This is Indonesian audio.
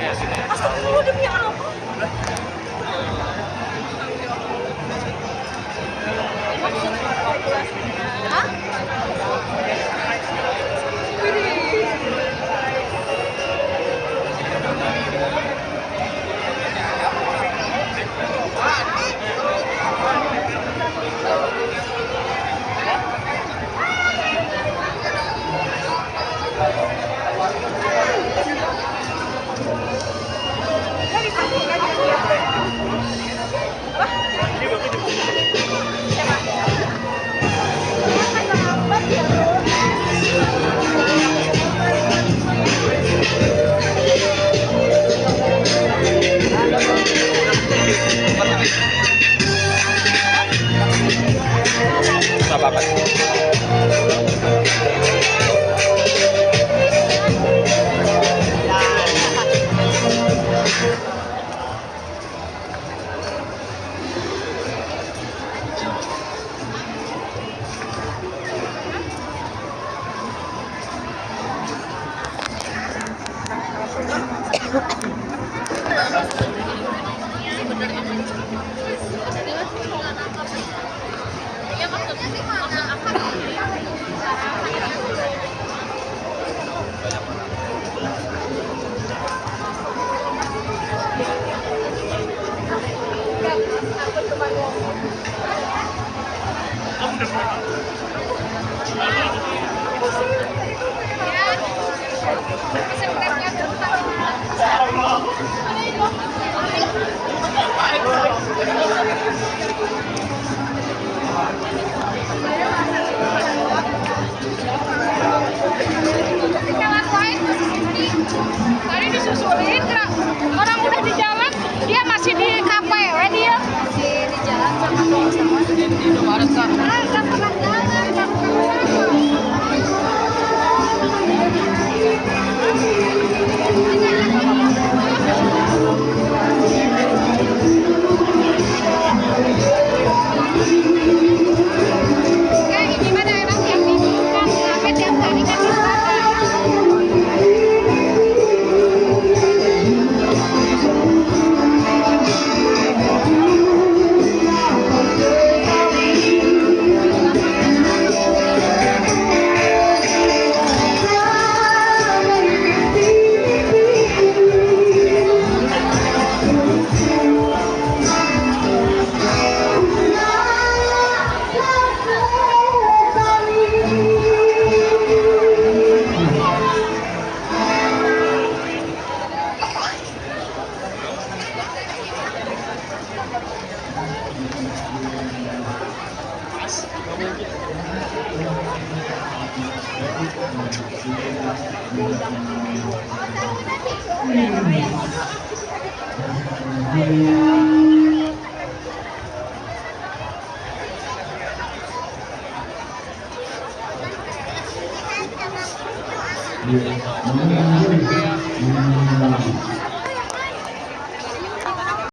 Astagfirullah, demi apa? Hah? Apa-apa. Tadi disusulin, orang udah di jalan, dia masih di KPW dia. Masih di jalan sama teman-teman. Di Indomaret kan? Kan pernah jalan, kan ini mah daerah yang dibuka, sampai tiap hari kan di sana.